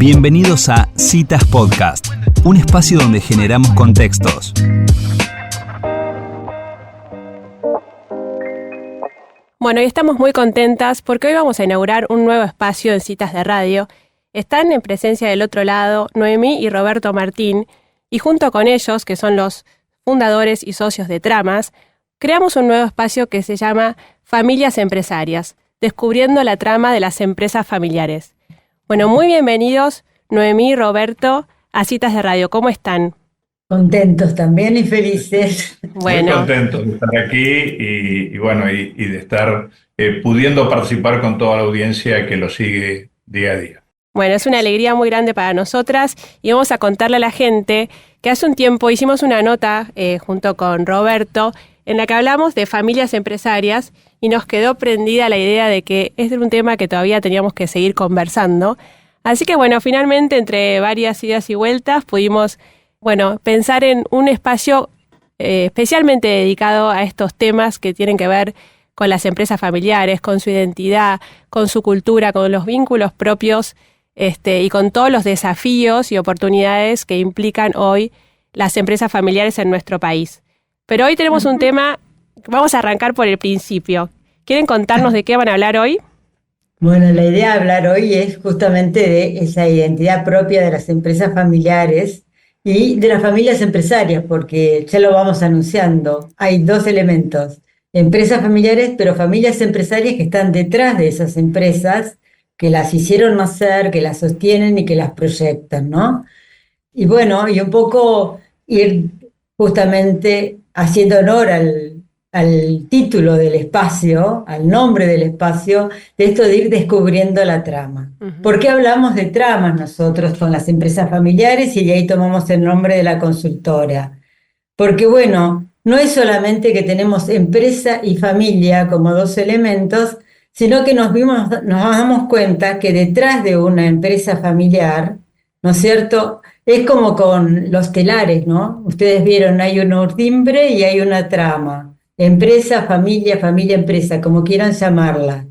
Bienvenidos a Citas Podcast, un espacio donde generamos contextos. Bueno, y estamos muy contentas porque hoy vamos a inaugurar un nuevo espacio en Citas de Radio. Están en presencia del otro lado Noemí y Roberto Martín, y junto con ellos, que son los fundadores y socios de Tramas, creamos un nuevo espacio que se llama Familias Empresarias, descubriendo la trama de las empresas familiares. Bueno, muy bienvenidos Noemí y Roberto a Citas de Radio. ¿Cómo están? Contentos también y felices. Bueno, muy contentos de estar aquí y de estar pudiendo participar con toda la audiencia que lo sigue día a día. Bueno, es una alegría muy grande para nosotras y vamos a contarle a la gente que hace un tiempo hicimos una nota junto con Roberto en la que hablamos de familias empresarias y nos quedó prendida la idea de que este era un tema que todavía teníamos que seguir conversando. Así que bueno, finalmente entre varias idas y vueltas pudimos pensar en un espacio especialmente dedicado a estos temas que tienen que ver con las empresas familiares, con su identidad, con su cultura, con los vínculos propios y con todos los desafíos y oportunidades que implican hoy las empresas familiares en nuestro país. Pero hoy tenemos un tema, vamos a arrancar por el principio. ¿Quieren contarnos de qué van a hablar hoy? Bueno, la idea de hablar hoy es justamente de esa identidad propia de las empresas familiares y de las familias empresarias, porque ya lo vamos anunciando. Hay dos elementos, empresas familiares, pero familias empresarias que están detrás de esas empresas, que las hicieron nacer, que las sostienen y que las proyectan, ¿no? Y bueno, y un poco ir justamente haciendo honor al título del espacio, al nombre del espacio, de esto de ir descubriendo la trama. Uh-huh. ¿Por qué hablamos de tramas nosotros con las empresas familiares y de ahí tomamos el nombre de la consultora? Porque bueno, no es solamente que tenemos empresa y familia como dos elementos, sino que nos damos cuenta que detrás de una empresa familiar, ¿no es cierto?, es como con los telares, ¿no? Ustedes vieron, hay un urdimbre y hay una trama. Empresa, familia, empresa, como quieran llamarla.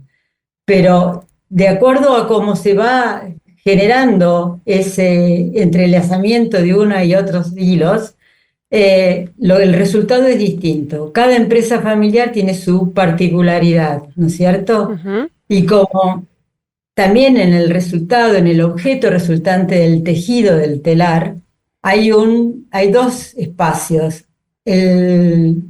Pero de acuerdo a cómo se va generando ese entrelazamiento de una y otros hilos, el resultado es distinto. Cada empresa familiar tiene su particularidad, ¿no es cierto? Uh-huh. Y como también en el resultado, en el objeto resultante del tejido del telar, hay dos espacios, el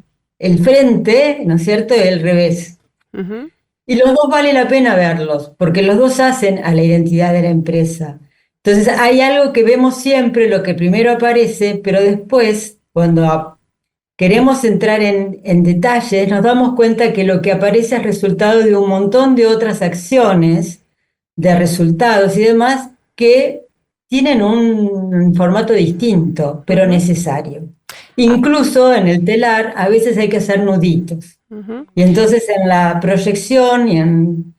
frente, ¿no es cierto?, y el revés. Uh-huh. Y los dos vale la pena verlos, porque los dos hacen a la identidad de la empresa. Entonces hay algo que vemos siempre, lo que primero aparece, pero después, cuando queremos entrar en detalles, nos damos cuenta que lo que aparece es resultado de un montón de otras acciones, de resultados y demás, que tienen un formato distinto, pero necesario. Incluso en el telar a veces hay que hacer nuditos. Uh-huh. Y entonces en la proyección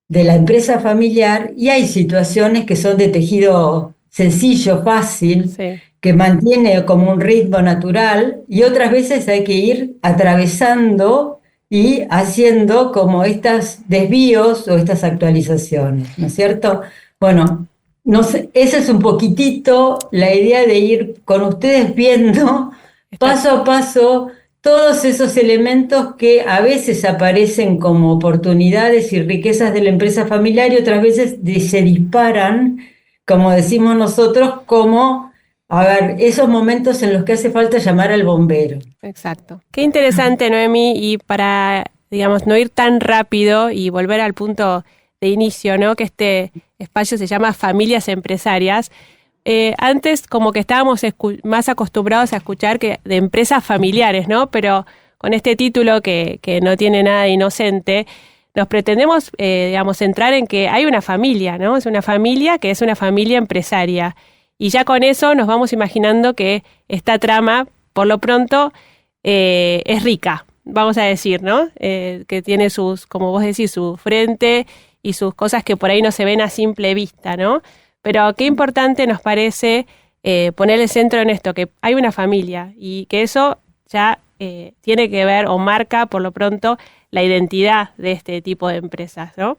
de la empresa familiar, y hay situaciones que son de tejido sencillo, fácil, Sí. que mantiene como un ritmo natural, y otras veces hay que ir atravesando y haciendo como estos desvíos o estas actualizaciones, ¿no es cierto? Bueno, no sé, esa es un poquitito la idea de ir con ustedes viendo paso a paso todos esos elementos que a veces aparecen como oportunidades y riquezas de la empresa familiar y otras veces se disparan, como decimos nosotros, como esos momentos en los que hace falta llamar al bombero. Exacto. Qué interesante, Noemí, y para, no ir tan rápido y volver al punto de inicio, ¿no?, que este espacio se llama Familias Empresarias. Antes como que estábamos más acostumbrados a escuchar que de empresas familiares, ¿no? Pero con este título que no tiene nada de inocente, nos pretendemos, centrar en que hay una familia, ¿no? Es una familia que es una familia empresaria. Y ya con eso nos vamos imaginando que esta trama, por lo pronto, es rica, vamos a decir, ¿no? Que tiene sus, como vos decís, su frente y sus cosas que por ahí no se ven a simple vista, ¿no? Pero qué importante nos parece poner el centro en esto, que hay una familia y que eso ya tiene que ver o marca, por lo pronto, la identidad de este tipo de empresas, ¿no?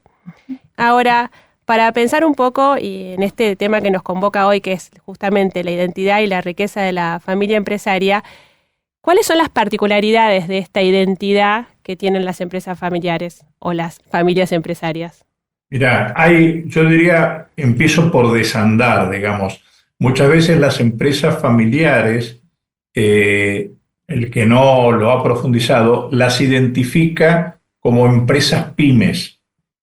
Ahora, para pensar un poco y en este tema que nos convoca hoy, que es justamente la identidad y la riqueza de la familia empresaria, ¿cuáles son las particularidades de esta identidad que tienen las empresas familiares o las familias empresarias? Mira, yo diría, empiezo por desandar, digamos. Muchas veces las empresas familiares, el que no lo ha profundizado, las identifica como empresas pymes,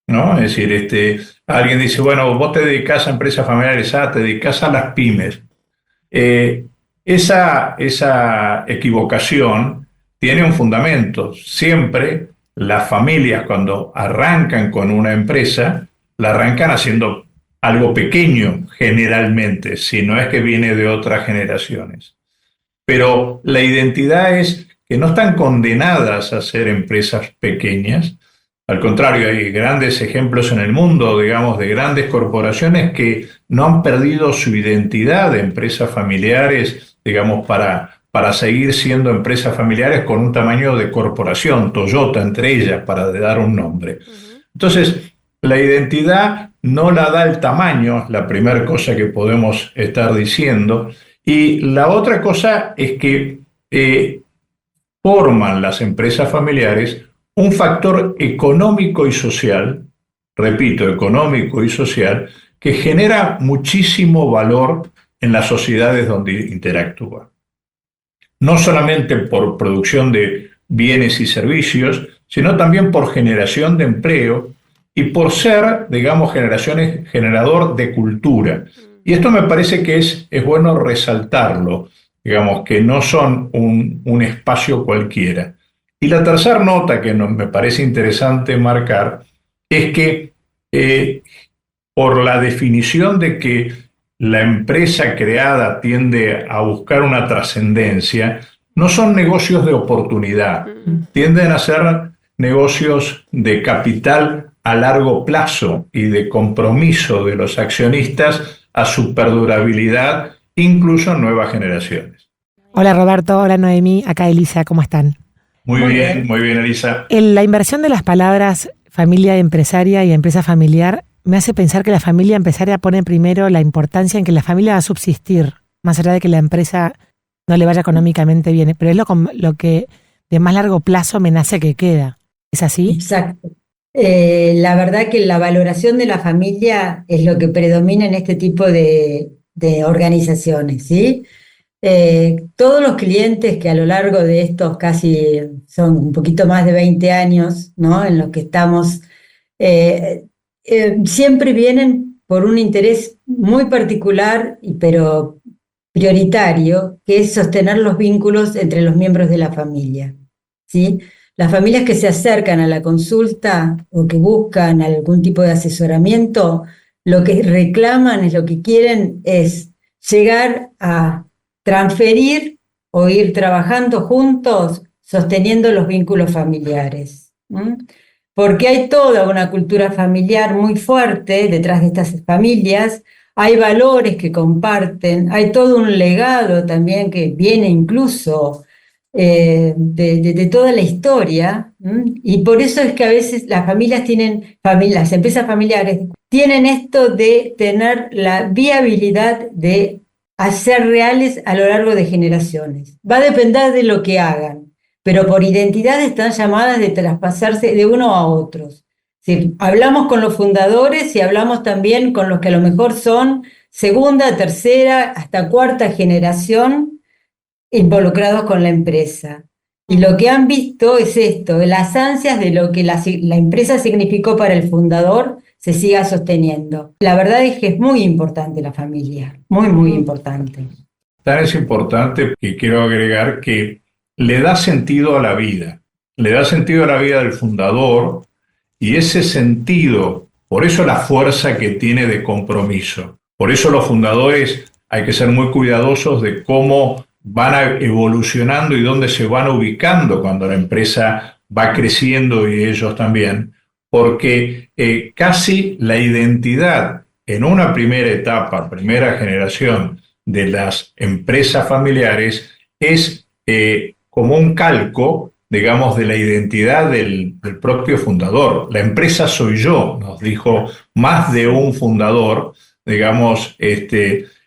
¿no? Es decir, alguien dice, bueno, vos te dedicás a empresas familiares, te dedicás a las pymes. Esa equivocación tiene un fundamento. Siempre las familias, cuando arrancan con una empresa, la arrancan haciendo algo pequeño, generalmente, si no es que viene de otras generaciones. Pero la identidad es que no están condenadas a ser empresas pequeñas. Al contrario, hay grandes ejemplos en el mundo, digamos, de grandes corporaciones que no han perdido su identidad de empresas familiares, digamos, para seguir siendo empresas familiares con un tamaño de corporación, Toyota entre ellas, para dar un nombre. Entonces, la identidad no la da el tamaño, es la primera cosa que podemos estar diciendo. Y la otra cosa es que forman las empresas familiares un factor económico y social, repito, económico y social, que genera muchísimo valor en las sociedades donde interactúa. No solamente por producción de bienes y servicios, sino también por generación de empleo y por ser, digamos, generador de cultura. Y esto me parece que es bueno resaltarlo, digamos, que no son un espacio cualquiera. Y la tercera nota que me parece interesante marcar es que por la definición de que la empresa creada tiende a buscar una trascendencia, no son negocios de oportunidad, tienden a ser negocios de capital a largo plazo y de compromiso de los accionistas a su perdurabilidad, incluso en nuevas generaciones. Hola Roberto, hola Noemí, acá Elisa, ¿cómo están? Muy bien, Elisa. La inversión de las palabras familia empresaria y empresa familiar me hace pensar que la familia empresaria pone primero la importancia en que la familia va a subsistir, más allá de que la empresa no le vaya económicamente bien, pero es lo que de más largo plazo me nace que queda. ¿Es así? Exacto. La verdad que la valoración de la familia es lo que predomina en este tipo de organizaciones, ¿sí? Todos los clientes que a lo largo de estos casi son un poquito más de 20 años, ¿no?, en los que estamos, siempre vienen por un interés muy particular, pero prioritario, que es sostener los vínculos entre los miembros de la familia, ¿sí? Las familias que se acercan a la consulta o que buscan algún tipo de asesoramiento, lo que reclaman lo que quieren es llegar a transferir o ir trabajando juntos sosteniendo los vínculos familiares. Porque hay toda una cultura familiar muy fuerte detrás de estas familias, hay valores que comparten, hay todo un legado también que viene incluso de toda la historia, y por eso es que a veces las las empresas familiares tienen esto de tener la viabilidad de hacer reales a lo largo de generaciones. Va a depender de lo que hagan, pero por identidad están llamadas de traspasarse de uno a otros. Si hablamos con los fundadores y hablamos también con los que a lo mejor son segunda, tercera, hasta cuarta generación involucrados con la empresa. Y lo que han visto es esto, las ansias de lo que la empresa significó para el fundador se siga sosteniendo. La verdad es que es muy importante la familia, muy, muy importante. Tan es importante que quiero agregar que le da sentido a la vida del fundador, y ese sentido, por eso la fuerza que tiene de compromiso. Por eso los fundadores hay que ser muy cuidadosos de cómo van evolucionando y dónde se van ubicando cuando la empresa va creciendo y ellos también, porque casi la identidad en una primera etapa, primera generación de las empresas familiares es como un calco digamos, de la identidad del propio fundador. La empresa soy yo, nos dijo más de un fundador, digamos,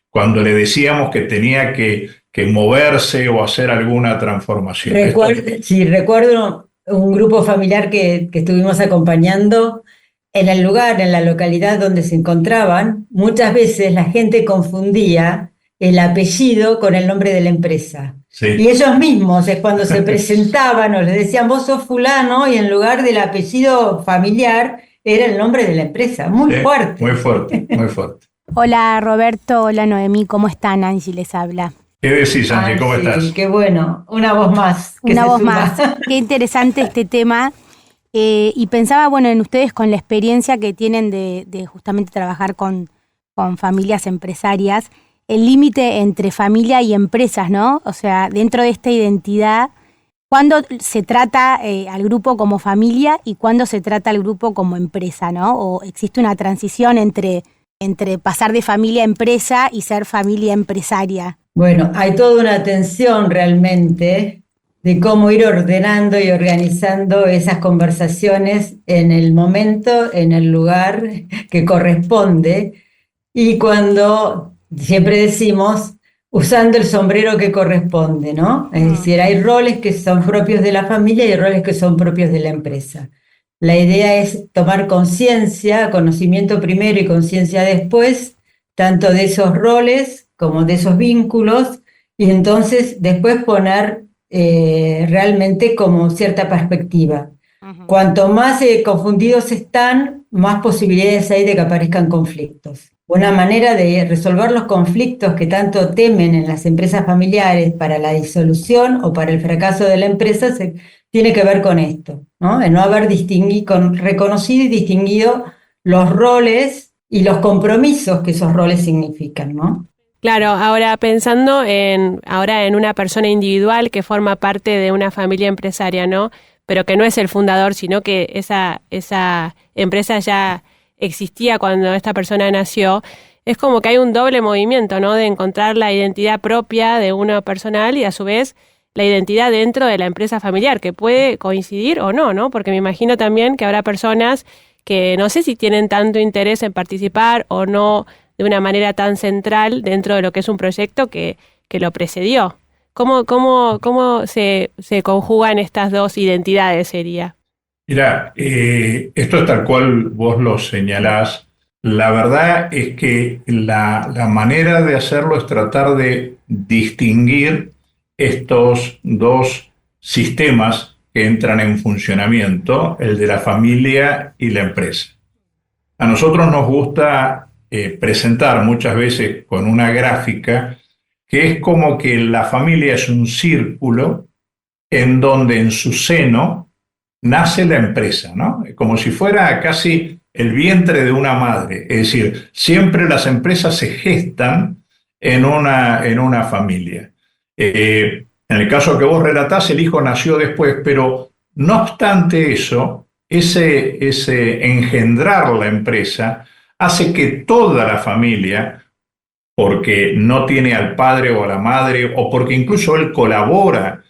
cuando le decíamos que tenía que moverse o hacer alguna transformación. Recuerdo un grupo familiar que estuvimos acompañando en el lugar, en la localidad donde se encontraban. Muchas veces la gente confundía el apellido con el nombre de la empresa. Sí. Y ellos mismos, cuando se presentaban o les decían vos sos fulano, y en lugar del apellido familiar era el nombre de la empresa. Muy fuerte. Muy fuerte, muy fuerte. Hola Roberto, hola Noemí, ¿cómo están? Angie les habla. ¿Qué decís, Angie? ¿Cómo estás? Qué bueno, una voz más. Una voz más. Qué interesante este tema. Y pensaba, bueno, en ustedes con la experiencia que tienen de justamente trabajar con familias empresarias, el límite entre familia y empresas, ¿no? O sea, dentro de esta identidad, ¿cuándo se trata al grupo como familia y cuándo se trata al grupo como empresa, ¿no? ¿O existe una transición entre pasar de familia a empresa y ser familia empresaria? Bueno, hay toda una tensión realmente de cómo ir ordenando y organizando esas conversaciones en el momento, en el lugar que corresponde, y cuando siempre decimos, usando el sombrero que corresponde, ¿no? Es decir, hay roles que son propios de la familia y roles que son propios de la empresa. La idea es tomar conciencia, conocimiento primero y conciencia después, tanto de esos roles como de esos vínculos, y entonces después poner realmente como cierta perspectiva. Cuanto más confundidos están, más posibilidades hay de que aparezcan conflictos. Una manera de resolver los conflictos que tanto temen en las empresas familiares para la disolución o para el fracaso de la empresa tiene que ver con esto, ¿no? El no haber reconocido y distinguido los roles y los compromisos que esos roles significan, ¿no? Claro, ahora pensando en una persona individual que forma parte de una familia empresaria, ¿no? Pero que no es el fundador, sino que esa empresa ya existía cuando esta persona nació. Es como que hay un doble movimiento, ¿no? De encontrar la identidad propia de uno personal y a su vez la identidad dentro de la empresa familiar, que puede coincidir o no, ¿no? Porque me imagino también que habrá personas que no sé si tienen tanto interés en participar o no de una manera tan central dentro de lo que es un proyecto que lo precedió. ¿Cómo se conjugan estas dos identidades, sería? Mira, esto es tal cual vos lo señalás. La verdad es que la manera de hacerlo es tratar de distinguir estos dos sistemas que entran en funcionamiento, el de la familia y la empresa. A nosotros nos gusta presentar muchas veces con una gráfica que es como que la familia es un círculo en donde en su seno nace la empresa, ¿no? Como si fuera casi el vientre de una madre. Es decir, siempre las empresas se gestan en una familia. En el caso que vos relatás, el hijo nació después, pero no obstante eso, ese engendrar la empresa hace que toda la familia, porque no tiene al padre o a la madre, o porque incluso él colabora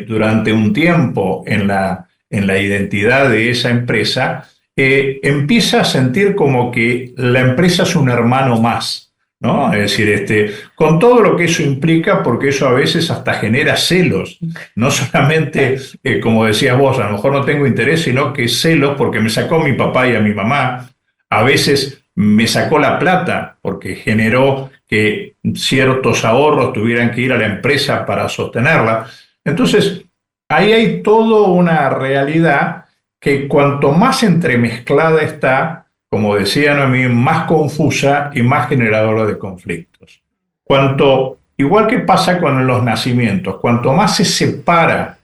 durante un tiempo en la identidad de esa empresa, empieza a sentir como que la empresa es un hermano más, ¿no? Es decir, con todo lo que eso implica, porque eso a veces hasta genera celos, no solamente, como decías vos, a lo mejor no tengo interés, sino que celos porque me sacó mi papá y a mi mamá, a veces me sacó la plata porque generó que ciertos ahorros tuvieran que ir a la empresa para sostenerla. Entonces, ahí hay toda una realidad que cuanto más entremezclada está, como decía Noemí, más confusa y más generadora de conflictos. Igual que pasa con los nacimientos, cuanto más se separa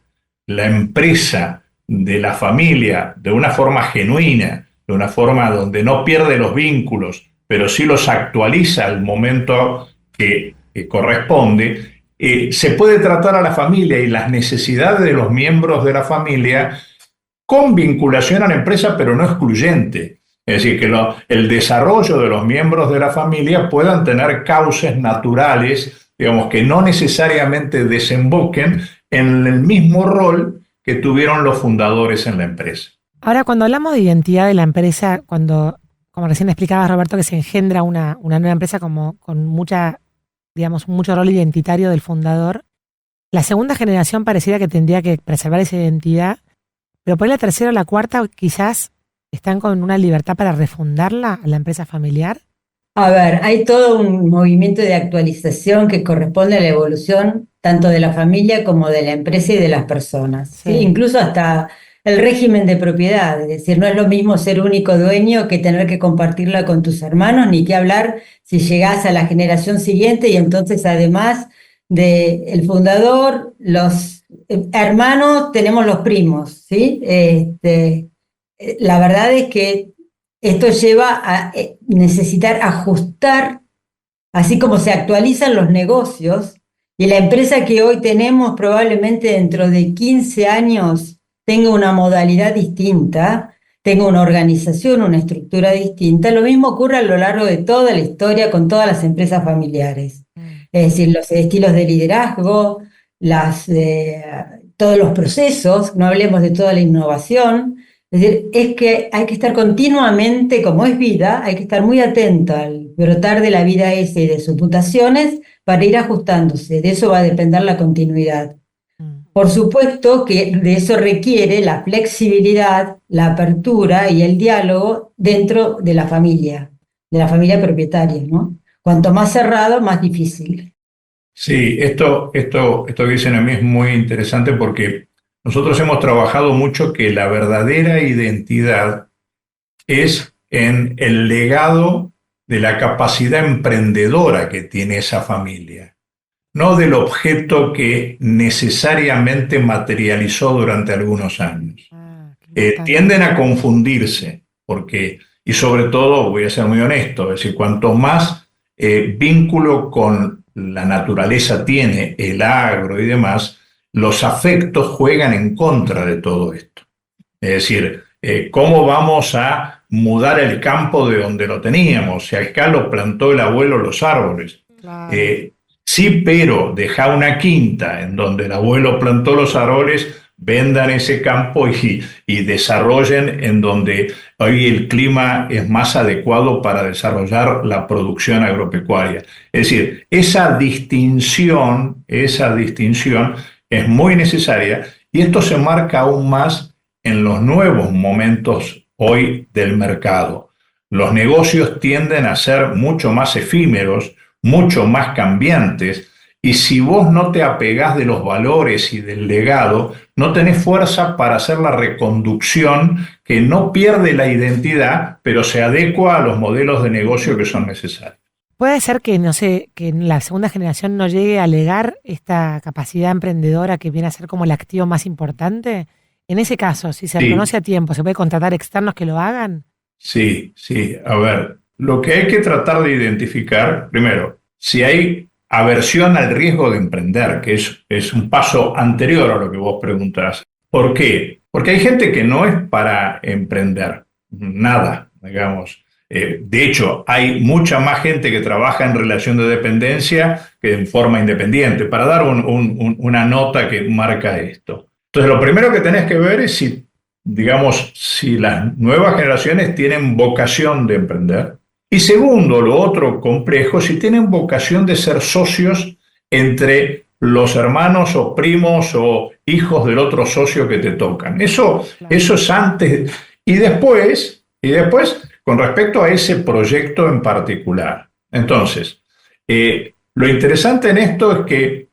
la empresa de la familia de una forma genuina, de una forma donde no pierde los vínculos, pero sí los actualiza al momento que corresponde, se puede tratar a la familia y las necesidades de los miembros de la familia con vinculación a la empresa, pero no excluyente. Es decir, que el desarrollo de los miembros de la familia puedan tener cauces naturales, digamos, que no necesariamente desemboquen en el mismo rol que tuvieron los fundadores en la empresa. Ahora, cuando hablamos de identidad de la empresa, como recién explicabas, Roberto, que se engendra una nueva empresa como con mucho rol identitario del fundador, la segunda generación pareciera que tendría que preservar esa identidad, pero por ahí la tercera o la cuarta quizás están con una libertad para refundarla a la empresa familiar. A ver, hay todo un movimiento de actualización que corresponde a la evolución tanto de la familia como de la empresa y de las personas, ¿sí? Sí. Incluso hasta el régimen de propiedad, es decir, no es lo mismo ser único dueño que tener que compartirla con tus hermanos, ni qué hablar si llegás a la generación siguiente y entonces además del fundador, los hermanos, tenemos los primos, ¿sí? La verdad es que esto lleva a necesitar ajustar, así como se actualizan los negocios, y la empresa que hoy tenemos probablemente dentro de 15 años tenga una modalidad distinta, tenga una organización, una estructura distinta. Lo mismo ocurre a lo largo de toda la historia con todas las empresas familiares. Es decir, los estilos de liderazgo, todos los procesos, no hablemos de toda la innovación. Es decir, es que hay que estar continuamente, como es vida, hay que estar muy atento al brotar de la vida esa y de sus mutaciones para ir ajustándose. De eso va a depender la continuidad. Por supuesto que de eso requiere la flexibilidad, la apertura y el diálogo dentro de la familia propietaria, ¿no? Cuanto más cerrado, más difícil. Sí, esto que dicen a mí es muy interesante porque nosotros hemos trabajado mucho que la verdadera identidad es en el legado de la capacidad emprendedora que tiene esa familia, no del objeto que necesariamente materializó durante algunos años. Tienden a confundirse, y sobre todo, voy a ser muy honesto, es decir, cuanto más vínculo con la naturaleza tiene el agro y demás, los afectos juegan en contra de todo esto. Es decir, ¿cómo vamos a mudar el campo de donde lo teníamos? Si acá lo plantó el abuelo los árboles. Claro. Sí, pero deja una quinta en donde el abuelo plantó los árboles, vendan ese campo y desarrollen en donde hoy el clima es más adecuado para desarrollar la producción agropecuaria. Es decir, esa distinción es muy necesaria y esto se marca aún más en los nuevos momentos hoy del mercado. Los negocios tienden a ser mucho más efímeros, mucho más cambiantes, y si vos no te apegás de los valores y del legado, no tenés fuerza para hacer la reconducción que no pierde la identidad, pero se adecua a los modelos de negocio que son necesarios. Puede ser que, no sé, que la segunda generación no llegue a legar esta capacidad emprendedora que viene a ser como el activo más importante. En ese caso, si se reconoce a tiempo, ¿se puede contratar externos que lo hagan? Sí. A ver, lo que hay que tratar de identificar, primero, si hay aversión al riesgo de emprender, que es un paso anterior a lo que vos preguntás. ¿Por qué? Porque hay gente que no es para emprender, nada, digamos. De hecho, hay mucha más gente que trabaja en relación de dependencia que en forma independiente, para dar una nota que marca esto. Entonces, lo primero que tenés que ver es si las nuevas generaciones tienen vocación de emprender. Y segundo, lo otro complejo, si tienen vocación de ser socios entre los hermanos o primos o hijos del otro socio que te tocan. Eso es antes. Y después, con respecto a ese proyecto en particular. Entonces, lo interesante en esto es que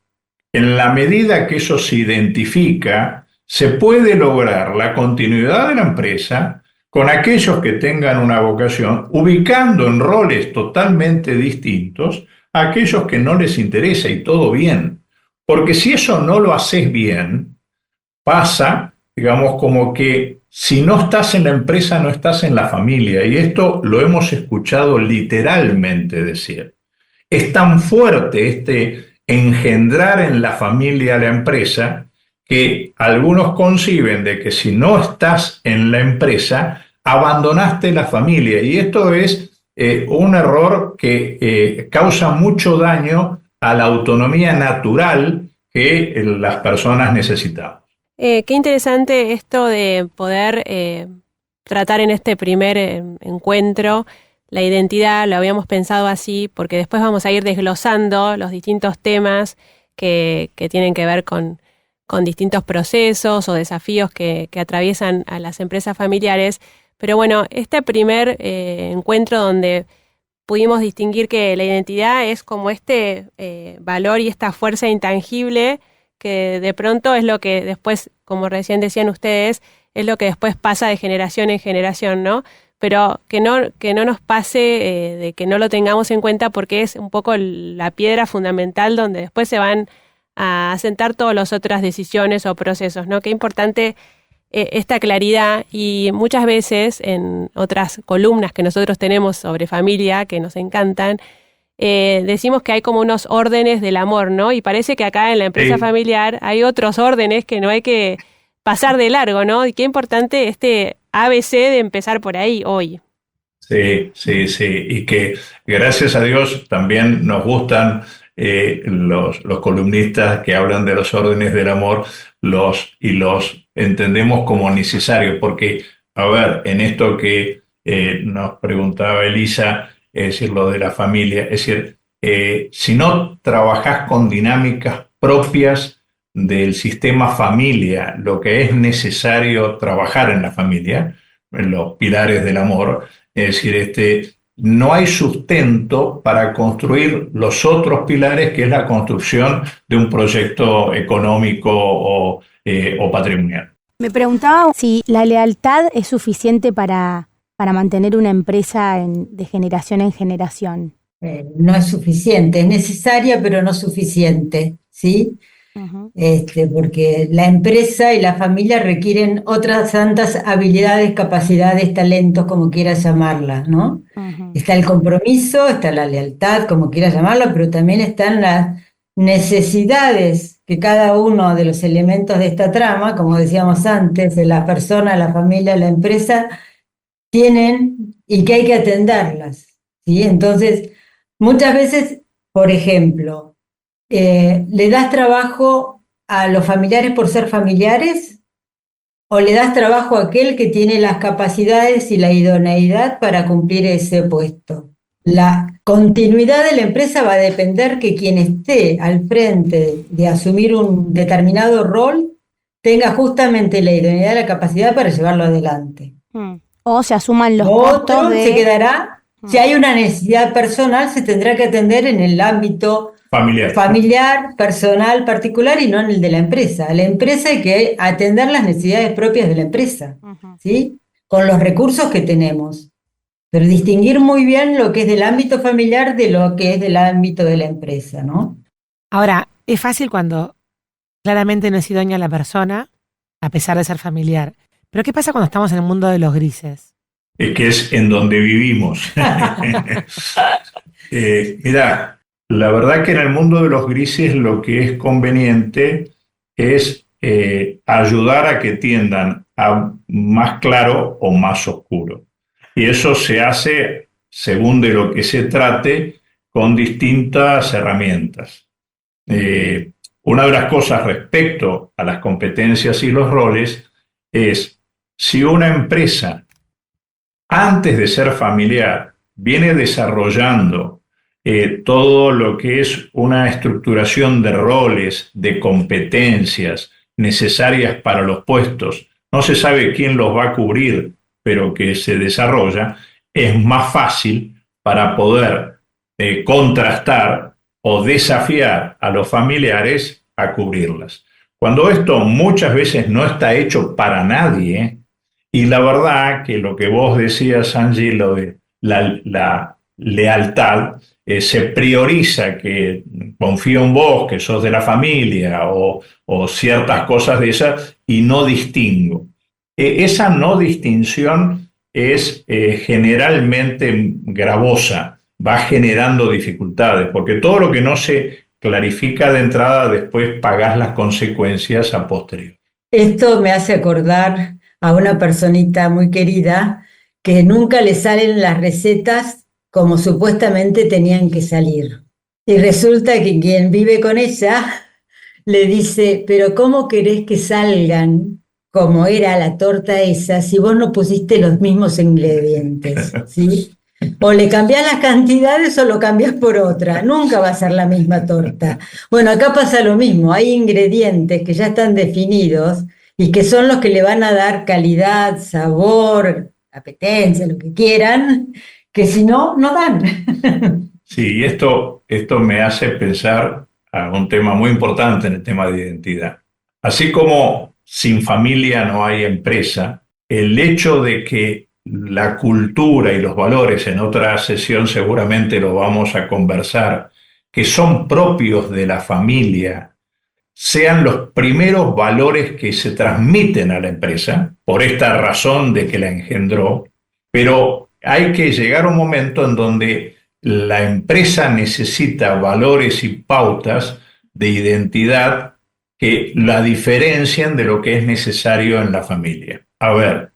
en la medida que eso se identifica, se puede lograr la continuidad de la empresa con aquellos que tengan una vocación, ubicando en roles totalmente distintos a aquellos que no les interesa, y todo bien. Porque si eso no lo haces bien, pasa, digamos, como que si no estás en la empresa, no estás en la familia. Y esto lo hemos escuchado literalmente decir. Es tan fuerte este engendrar en la familia la empresa, que algunos conciben de que si no estás en la empresa, abandonaste la familia. Y esto es un error que causa mucho daño a la autonomía natural que las personas necesitamos. Qué interesante esto de poder tratar en este primer encuentro la identidad. Lo habíamos pensado así porque después vamos a ir desglosando los distintos temas que tienen que ver con distintos procesos o desafíos que atraviesan a las empresas familiares. Pero bueno, este primer encuentro donde pudimos distinguir que la identidad es como este valor y esta fuerza intangible que de pronto es lo que después, como recién decían ustedes, es lo que después pasa de generación en generación, ¿no? Pero que no nos pase de que no lo tengamos en cuenta, porque es un poco la piedra fundamental donde después se van a asentar todas las otras decisiones o procesos, ¿no? Qué importante esta claridad. Y muchas veces en otras columnas que nosotros tenemos sobre familia, que nos encantan, decimos que hay como unos órdenes del amor, ¿no? Y parece que acá en la empresa familiar hay otros órdenes que no hay que pasar de largo, ¿no? Y qué importante este ABC de empezar por ahí hoy. Sí, sí, sí. Y que gracias a Dios también nos gustan los columnistas que hablan de los órdenes del amor, los entendemos como necesarios, porque, a ver, en esto que nos preguntaba Elisa, es decir, lo de la familia, es decir, si no trabajás con dinámicas propias del sistema familia, lo que es necesario trabajar en la familia, en los pilares del amor, es decir, no hay sustento para construir los otros pilares, que es la construcción de un proyecto económico o patrimonial. Me preguntaba si la lealtad es suficiente para mantener una empresa de generación en generación. No es suficiente, es necesaria, pero no suficiente, ¿sí? Uh-huh. Porque la empresa y la familia requieren otras tantas habilidades, capacidades, talentos, como quieras llamarlas, ¿no? Uh-huh. Está el compromiso, está la lealtad, como quieras llamarla, pero también están las necesidades que cada uno de los elementos de esta trama, como decíamos antes, de la persona, la familia, la empresa, tienen y que hay que atenderlas, ¿sí? Entonces, muchas veces, por ejemplo, ¿le das trabajo a los familiares por ser familiares? ¿O le das trabajo a aquel que tiene las capacidades y la idoneidad para cumplir ese puesto? La continuidad de la empresa va a depender que quien esté al frente de asumir un determinado rol tenga justamente la idoneidad y la capacidad para llevarlo adelante. O se asuman los Otro costos de... se quedará, si hay una necesidad personal, se tendrá que atender en el ámbito familiar, personal, particular, y no en el de la empresa. A la empresa hay que atender las necesidades propias de la empresa, ¿sí? Con los recursos que tenemos. Pero distinguir muy bien lo que es del ámbito familiar de lo que es del ámbito de la empresa, ¿no? Ahora, es fácil cuando claramente no es idónea la persona, a pesar de ser familiar. Pero ¿qué pasa cuando estamos en el mundo de los grises? Que es en donde vivimos. Mirá, la verdad que en el mundo de los grises lo que es conveniente es ayudar a que tiendan a más claro o más oscuro. Y eso se hace, según de lo que se trate, con distintas herramientas. Una de las cosas respecto a las competencias y los roles es, si una empresa, antes de ser familiar, viene desarrollando todo lo que es una estructuración de roles, de competencias necesarias para los puestos, no se sabe quién los va a cubrir, pero que se desarrolla, es más fácil para poder contrastar o desafiar a los familiares a cubrirlas. Cuando esto muchas veces no está hecho para nadie, y la verdad que lo que vos decías, Angie, lo de la lealtad, se prioriza que confío en vos, que sos de la familia, o ciertas cosas de esas, y no distingo. Esa no distinción es generalmente gravosa, va generando dificultades, porque todo lo que no se clarifica de entrada, después pagás las consecuencias a posteriori. Esto me hace acordar a una personita muy querida que nunca le salen las recetas como supuestamente tenían que salir. Y resulta que quien vive con ella le dice, pero ¿cómo querés que salgan como era la torta esa si vos no pusiste los mismos ingredientes? ¿Sí? O le cambiás las cantidades o lo cambiás por otra. Nunca va a ser la misma torta. Bueno, acá pasa lo mismo. Hay ingredientes que ya están definidos y que son los que le van a dar calidad, sabor, apetencia, lo que quieran, que si no, no dan. Sí, y esto me hace pensar a un tema muy importante en el tema de identidad. Así como sin familia no hay empresa, el hecho de que la cultura y los valores, en otra sesión seguramente lo vamos a conversar, que son propios de la familia, sean los primeros valores que se transmiten a la empresa, por esta razón de que la engendró, pero hay que llegar a un momento en donde la empresa necesita valores y pautas de identidad que la diferencian de lo que es necesario en la familia. A ver,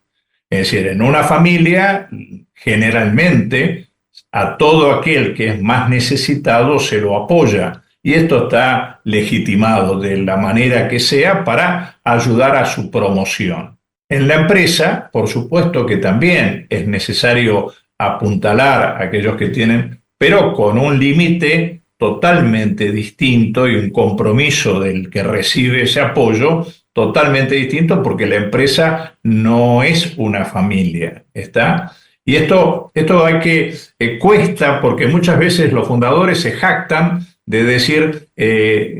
es decir, en una familia generalmente a todo aquel que es más necesitado se lo apoya. Y esto está legitimado de la manera que sea para ayudar a su promoción. En la empresa, por supuesto que también es necesario apuntalar a aquellos que tienen, pero con un límite totalmente distinto y un compromiso del que recibe ese apoyo totalmente distinto, porque la empresa no es una familia, ¿está? Y esto hay que, cuesta, porque muchas veces los fundadores se jactan de decir,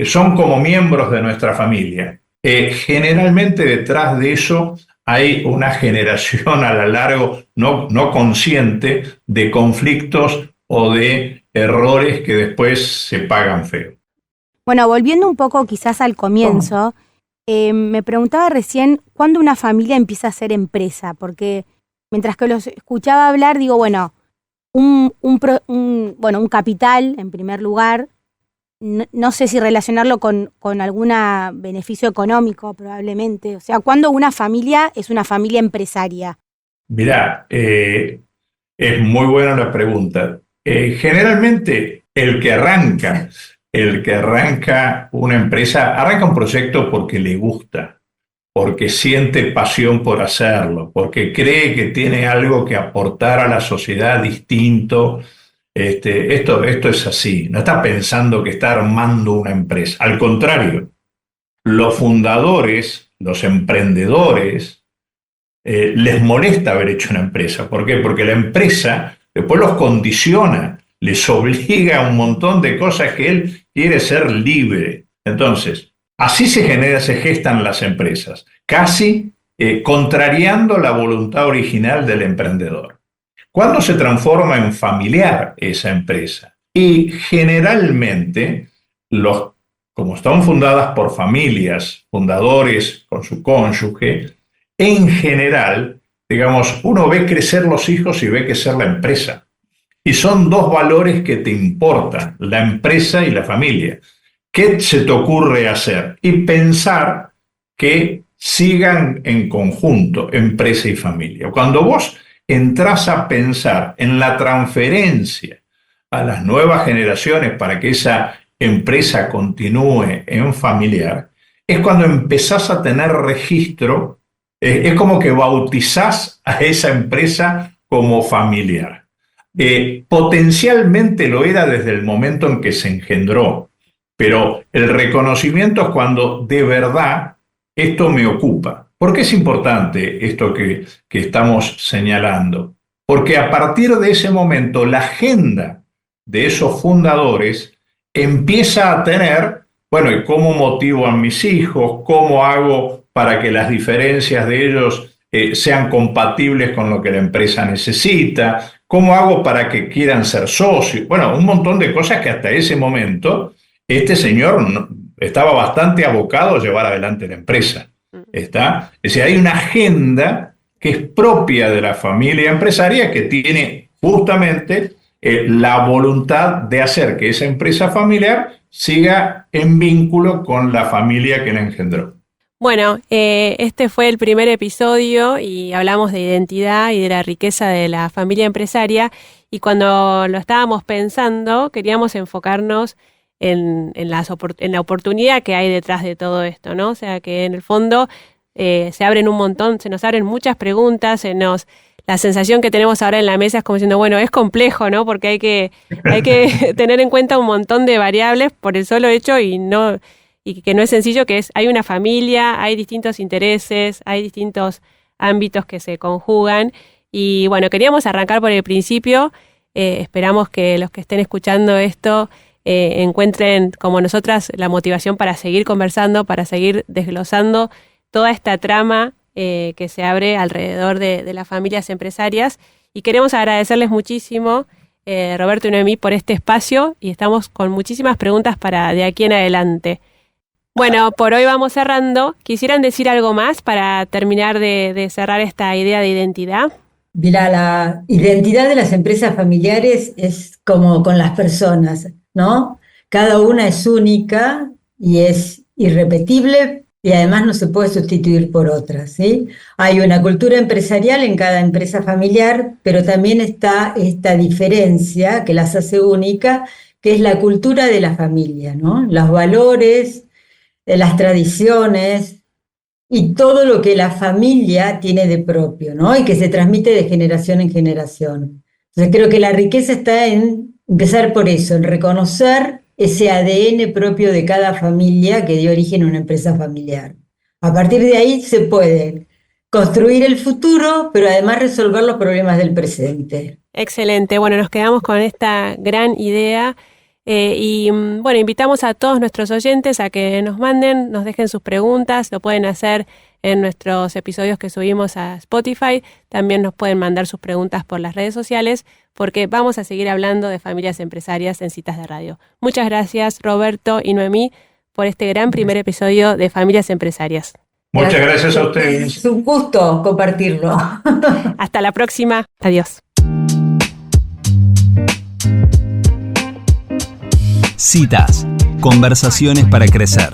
son como miembros de nuestra familia. Generalmente detrás de eso hay una generación a lo largo, no consciente, de conflictos o de errores que después se pagan feo. Bueno, volviendo un poco quizás al comienzo, me preguntaba recién, ¿cuándo una familia empieza a ser empresa? Porque mientras que los escuchaba hablar, digo, bueno, un capital, en primer lugar, no sé si relacionarlo con algún beneficio económico, probablemente. O sea, ¿cuándo una familia es una familia empresaria? Mirá, es muy buena la pregunta. Generalmente el que arranca una empresa, arranca un proyecto porque le gusta, porque siente pasión por hacerlo, porque cree que tiene algo que aportar a la sociedad distinto. Esto es así, no está pensando que está armando una empresa. Al contrario, los fundadores, los emprendedores, les molesta haber hecho una empresa. ¿Por qué? Porque la empresa después los condiciona, les obliga a un montón de cosas que él quiere ser libre. Entonces, así se gestan las empresas, casi contrariando la voluntad original del emprendedor. ¿Cuándo se transforma en familiar esa empresa? Y generalmente, como están fundadas por familias, fundadores con su cónyuge, en general, digamos, uno ve crecer los hijos y ve crecer la empresa. Y son dos valores que te importan, la empresa y la familia. ¿Qué se te ocurre hacer? Y pensar que sigan en conjunto, empresa y familia. Cuando vos entras a pensar en la transferencia a las nuevas generaciones para que esa empresa continúe en familiar, es cuando empezás a tener registro, es como que bautizás a esa empresa como familiar. Potencialmente lo era desde el momento en que se engendró, pero el reconocimiento es cuando de verdad esto me ocupa. ¿Por qué es importante esto que estamos señalando? Porque a partir de ese momento la agenda de esos fundadores empieza a tener, bueno, ¿y cómo motivo a mis hijos? ¿Cómo hago para que las diferencias de ellos sean compatibles con lo que la empresa necesita? ¿Cómo hago para que quieran ser socios? Bueno, un montón de cosas que hasta ese momento este señor estaba bastante abocado a llevar adelante la empresa. ¿Está? Es decir, hay una agenda que es propia de la familia empresaria que tiene justamente la voluntad de hacer que esa empresa familiar siga en vínculo con la familia que la engendró. Bueno, este fue el primer episodio y hablamos de identidad y de la riqueza de la familia empresaria, y cuando lo estábamos pensando queríamos enfocarnos en la oportunidad que hay detrás de todo esto, ¿no? O sea, que en el fondo se nos abren muchas preguntas, la sensación que tenemos ahora en la mesa es como diciendo, bueno, es complejo, ¿no? Porque hay que tener en cuenta un montón de variables por el solo hecho y que no es sencillo, hay una familia, hay distintos intereses, hay distintos ámbitos que se conjugan. Y bueno, queríamos arrancar por el principio. Esperamos que los que estén escuchando esto encuentren, como nosotras, la motivación para seguir conversando, para seguir desglosando toda esta trama que se abre alrededor de las familias empresarias. Y queremos agradecerles muchísimo, Roberto y Noemí, por este espacio, y estamos con muchísimas preguntas para de aquí en adelante. Bueno, por hoy vamos cerrando. ¿Quisieran decir algo más para terminar de cerrar esta idea de identidad? Mira, la identidad de las empresas familiares es como con las personas, ¿no? Cada una es única y es irrepetible y además no se puede sustituir por otras, ¿sí? Hay una cultura empresarial en cada empresa familiar, pero también está esta diferencia que las hace única, que es la cultura de la familia, ¿no? Los valores, las tradiciones y todo lo que la familia tiene de propio, ¿no? Y que se transmite de generación en generación. Entonces creo que la riqueza está en empezar por eso, en reconocer ese ADN propio de cada familia que dio origen a una empresa familiar. A partir de ahí se puede construir el futuro, pero además resolver los problemas del presente. Excelente. Bueno, nos quedamos con esta gran idea. Y bueno, invitamos a todos nuestros oyentes a que nos dejen sus preguntas. Lo pueden hacer en nuestros episodios que subimos a Spotify. También nos pueden mandar sus preguntas por las redes sociales, porque vamos a seguir hablando de familias empresarias en Citas de Radio. Muchas gracias, Roberto y Noemí, por este gran primer episodio de Familias Empresarias. Muchas gracias a ustedes. Es un gusto compartirlo. Hasta la próxima. Adiós. Citas. Conversaciones para crecer.